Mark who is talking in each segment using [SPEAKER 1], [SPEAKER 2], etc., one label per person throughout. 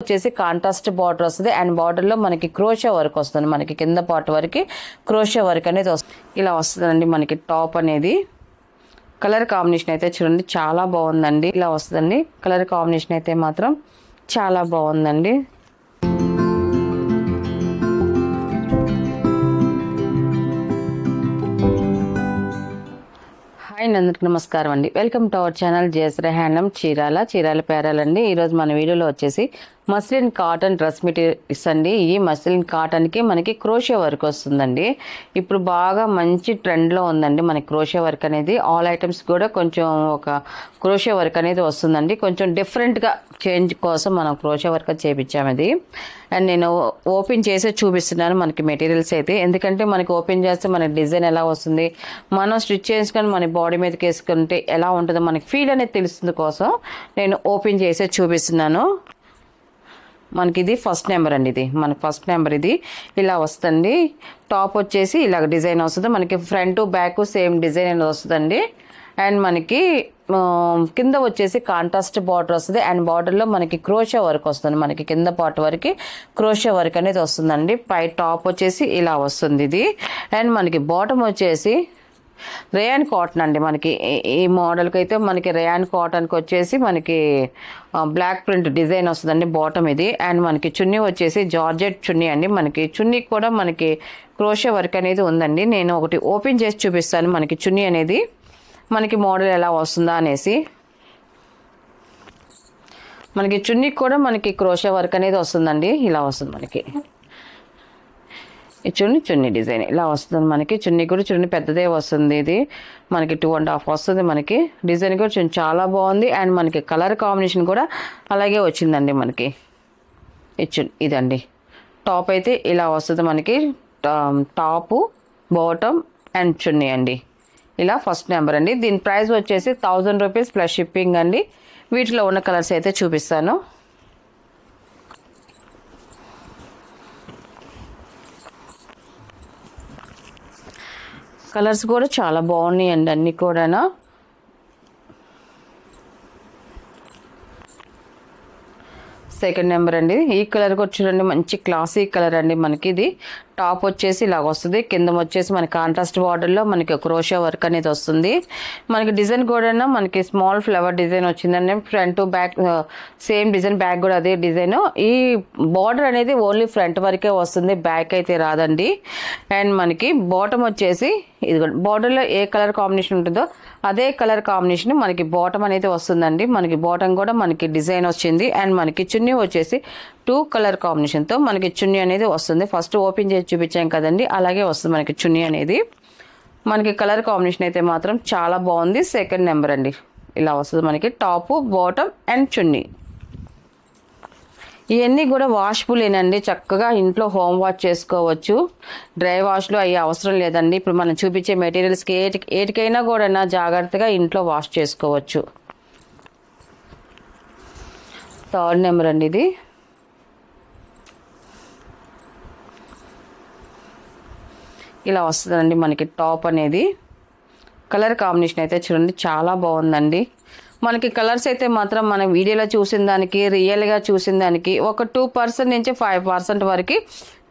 [SPEAKER 1] వచ్చేసి contrast border వస్తుంది and border లో మనకి క్రోషా వర్క్ వస్తుంది. మనకి కింద పార్ట్ వరకు క్రోషా వర్క్ అనేది వస్తుంది. ఇలా వస్తుందండి మనకి టాప్ అనేది. కలర్ కాంబినేషన్ అయితే చూడండి చాలా బాగుందండి. ఇలా వస్తుందండి కలర్ కాంబినేషన్ అయితే మాత్రం చాలా బాగుందండి. హాయ్ అందరికి నమస్కారం అండి. Welcome to our channel Jayashree handloom Chirala పేరాలండి. ఈరోజు మన వీడియోలో వచ్చేసి మస్లిన్ కాటన్ డ్రెస్ మెటీరియల్స్ అండి. ఈ మస్లిన్ కాటన్కి మనకి క్రోషే వర్క్ వస్తుందండి. ఇప్పుడు బాగా మంచి ట్రెండ్లో ఉందండి మనకి క్రోషే వర్క్ అనేది. ఆల్ ఐటమ్స్ కూడా కొంచెం ఒక క్రోషే వర్క్ అనేది వస్తుందండి. కొంచెం డిఫరెంట్గా చేంజ్ కోసం మనం క్రోషే వర్క్ చేయించాము అది. అండ్ నేను ఓపెన్ చేసి చూపిస్తున్నాను మనకి మెటీరియల్స్ అయితే. ఎందుకంటే మనకి ఓపెన్ చేస్తే మనకి డిజైన్ ఎలా వస్తుంది, మనం స్టిచ్ చేసుకొని మన బాడీ మీదకి వేసుకుంటే ఎలా ఉంటుందో మనకి ఫీల్ అనేది తెలుస్తుంది కోసం నేను ఓపెన్ చేసి చూపిస్తున్నాను. మనకి ఇది ఫస్ట్ నెంబర్ అండి. ఇది మనకి ఫస్ట్ నెంబర్. ఇది ఇలా వస్తుంది. టాప్ వచ్చేసి ఇలా డిజైన్ వస్తుంది. మనకి ఫ్రంట్ బ్యాక్ సేమ్ డిజైన్ వస్తుందండి. అండ్ మనకి కింద వచ్చేసి కాంట్రాస్ట్ బార్డర్ వస్తుంది అండ్ బార్డర్లో మనకి క్రోషా వర్క్ వస్తుంది. మనకి కింద పార్ట్ వరకు క్రోషా వర్క్ అనేది వస్తుందండి. పై టాప్ వచ్చేసి ఇలా వస్తుంది ఇది. అండ్ మనకి బాటమ్ వచ్చేసి రేయాన్ కాటన్ అండి. మనకి ఈ మోడల్కి అయితే మనకి రేయాన్ కాటన్కి వచ్చేసి మనకి బ్లాక్ ప్రింట్ డిజైన్ వస్తుందండి బాటమ్ ఇది. అండ్ మనకి చున్నీ వచ్చేసి జార్జెట్ చున్నీ అండి. మనకి చున్నీకి కూడా మనకి క్రోషా వర్క్ అనేది ఉందండి. నేను ఒకటి ఓపెన్ చేసి చూపిస్తాను మనకి చున్నీ అనేది మనకి మోడల్ ఎలా వస్తుందా అనేసి. మనకి చున్నీకి కూడా మనకి క్రోషా వర్క్ అనేది వస్తుందండి. ఇలా వస్తుంది మనకి ఈ చున్నీ డిజైన్ ఇలా వస్తుంది. మనకి చున్నీ కూడా చున్నీ పెద్దదే వస్తుంది. ఇది మనకి 2.5 వస్తుంది. మనకి డిజైన్ కూడా చాలా బాగుంది. అండ్ మనకి కలర్ కాంబినేషన్ కూడా అలాగే వచ్చిందండి. మనకి ఇదండి టాప్ అయితే ఇలా వస్తుంది. మనకి టాపు బాటమ్ అండ్ చున్నీ అండి. ఇలా ఫస్ట్ నెంబర్ అండి. దీని ప్రైస్ వచ్చేసి 1000 రూపీస్ ప్లస్ షిప్పింగ్ అండి. వీటిలో ఉన్న కలర్స్ అయితే చూపిస్తాను. కలర్స్ కూడా చాలా బాగున్నాయి అండి అన్నీ కూడా. సెకండ్ నెంబర్ అండి. ఈ కలర్ కూడా చూడండి మంచి క్లాసీ కలర్ అండి. మనకి ఇది టాప్ వచ్చేసి ఇలాగ వస్తుంది. కింద వచ్చేసి మనకి కాంట్రాస్ట్ బార్డర్లో మనకి క్రోషా వర్క్ అనేది వస్తుంది. మనకి డిజైన్ కూడా మనకి స్మాల్ ఫ్లవర్ డిజైన్ వచ్చిందండి. Front back same design, back కూడా అదే డిజైన్. ఈ బార్డర్ అనేది ఓన్లీ ఫ్రంట్ వరకే వస్తుంది, బ్యాక్ అయితే రాదండి. అండ్ మనకి బాటమ్ వచ్చేసి ఇది బార్డర్లో ఏ కలర్ కాంబినేషన్ ఉంటుందో అదే కలర్ కాంబినేషన్ మనకి బాటమ్ అనేది వస్తుందండి. మనకి బాటమ్ కూడా మనకి డిజైన్ వచ్చింది. అండ్ మనకి చున్నీ వచ్చేసి 2 కలర్ కాంబినేషన్తో మనకి చున్నీ అనేది వస్తుంది. ఫస్ట్ ఓపెన్ చేసి చూపించాం కదండి, అలాగే వస్తుంది మనకి చున్నీ అనేది. మనకి కలర్ కాంబినేషన్ అయితే మాత్రం చాలా బాగుంది. సెకండ్ నెంబర్ అండి. ఇలా వస్తుంది మనకి టాపు బాటమ్ అండ్ చున్నీ. ఇవన్నీ కూడా వాష్బులేనండి. చక్కగా ఇంట్లో హోమ్ వాష్ చేసుకోవచ్చు. డ్రై వాష్లో అయ్యే అవసరం లేదండి. ఇప్పుడు మనం చూపించే మెటీరియల్స్కి ఏటికైనా కూడా జాగ్రత్తగా ఇంట్లో వాష్ చేసుకోవచ్చు. థర్డ్ నెంబర్ అండి. ఇది ఇలా వస్తుందండి మనకి టాప్ అనేది. కలర్ కాంబినేషన్ అయితే చూడండి చాలా బాగుందండి. మనకి కలర్స్ అయితే మాత్రం మన వీడియోలో చూసిన దానికి రియల్గా చూసిన దానికి ఒక 2% నుంచి 5% వరకు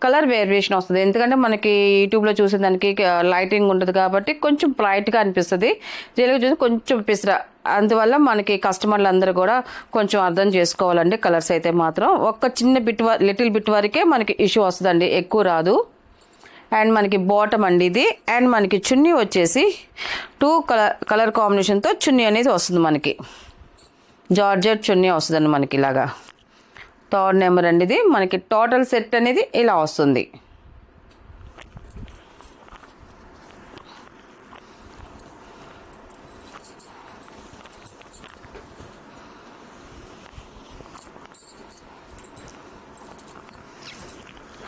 [SPEAKER 1] కలర్ వేరియేషన్ వస్తుంది. ఎందుకంటే మనకి యూట్యూబ్లో చూసిన దానికి లైటింగ్ ఉంటుంది కాబట్టి కొంచెం బ్రైట్గా అనిపిస్తుంది, రియల్గా చూసి కొంచెం పిసరా. అందువల్ల మనకి కస్టమర్లు అందరూ కూడా కొంచెం అర్థం చేసుకోవాలండి. కలర్స్ అయితే మాత్రం ఒక చిన్న లిటిల్ బిట్ వరకే మనకి ఇష్యూ వస్తుందండి, ఎక్కువ రాదు. అండ్ మనకి బాటమ్ అండి ఇది. అండ్ మనకి చున్నీ వచ్చేసి 2 కలర్ కాంబినేషన్తో చున్నీ అనేది వస్తుంది. మనకి జార్జెట్ చున్నీ వస్తుందండి మనకి ఇలాగా. థర్డ్ నెంబర్ అండి. ఇది మనకి టోటల్ సెట్ అనేది ఇలా వస్తుంది.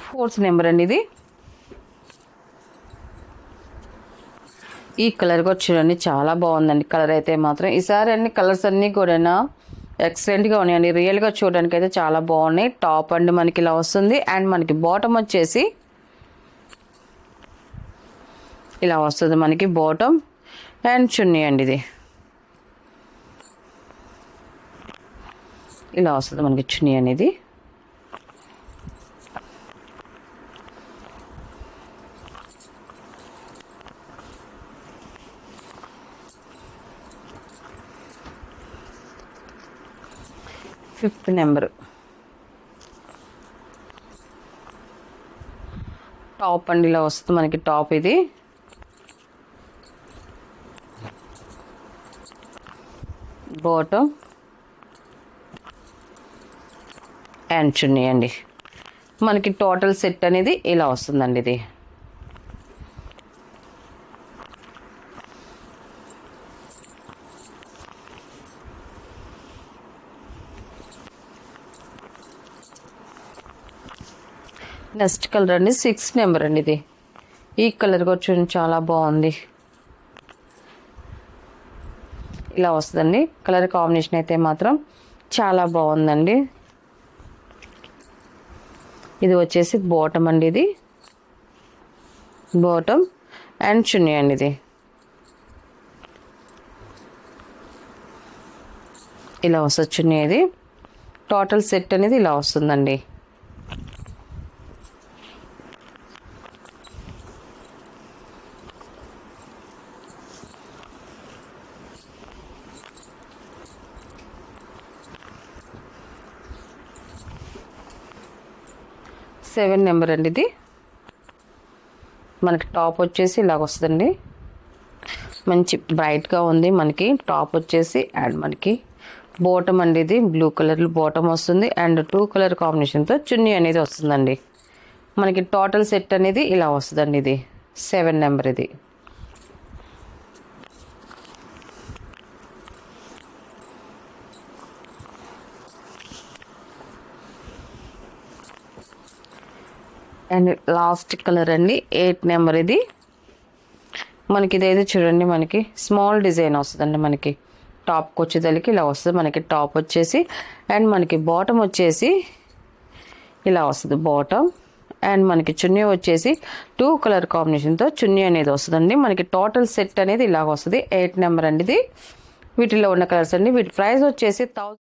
[SPEAKER 1] ఫోర్త్ నెంబర్ అండి. ఇది ఈ కలర్ కూడా చూడండి చాలా బాగుందండి. కలర్ అయితే మాత్రం ఈసారి అన్ని కలర్స్ అన్నీ కూడా ఎక్సలెంట్గా ఉన్నాయండి. రియల్గా చూడడానికి అయితే చాలా బాగున్నాయి. టాప్ అండి మనకి ఇలా వస్తుంది. అండ్ మనకి బాటమ్ వచ్చేసి ఇలా వస్తుంది. మనకి బాటమ్ అండ్ చున్నీ అండి. ఇది ఇలా వస్తుంది మనకి చున్నీ అనేది. 5th number. టాప్ అండి ఇలా వస్తుంది మనకి టాప్ ఇది. బాటమ్ అండ్ చున్నీ అండి. మనకి టోటల్ సెట్ అనేది ఇలా వస్తుందండి ఇది. నెక్స్ట్ కలర్ అండి 6th నెంబర్ అండి ఇది. ఈ కలర్ కూడా చూడండి చాలా బాగుంది. ఇలా వస్తుందండి కలర్ కాంబినేషన్ అయితే మాత్రం చాలా బాగుందండి. ఇది వచ్చేసి బాటమ్ అండి ఇది. బాటమ్ అండ్ చున్నీ అండి ఇది. ఇలా వస్తుంది చున్నీ ఇది. టోటల్ సెట్ అనేది ఇలా వస్తుందండి. సెవెన్ నెంబర్ అండి ఇది. మనకి టాప్ వచ్చేసి ఇలాగ వస్తుందండి. మంచి బ్రైట్గా ఉంది మనకి టాప్ వచ్చేసి. అండ్ మనకి బాటమ్ అండి ఇది బ్లూ కలర్ బాటమ్ వస్తుంది. అండ్ 2 కలర్ కాంబినేషన్తో చున్నీ అనేది వస్తుందండి. మనకి టోటల్ సెట్ అనేది ఇలా వస్తుందండి ఇది. 7 నెంబర్ ఇది. అండ్ లాస్ట్ కలర్ అండి 8 నెంబర్ ఇది. మనకి ఇదైతే చూడండి మనకి స్మాల్ డిజైన్ వస్తుందండి. మనకి టాప్కి వచ్చేదానికి ఇలా వస్తుంది. మనకి టాప్ వచ్చేసి అండ్ మనకి బాటమ్ వచ్చేసి ఇలా వస్తుంది బాటమ్. అండ్ మనకి చున్నీ వచ్చేసి 2 కలర్ కాంబినేషన్తో చున్నీ అనేది వస్తుందండి. మనకి టోటల్ సెట్ అనేది ఇలాగ వస్తుంది. 8 నెంబర్ అండి ఇది. వీటిలో ఉన్న కలర్స్ అండి. వీటి ప్రైస్ వచ్చేసి 1000.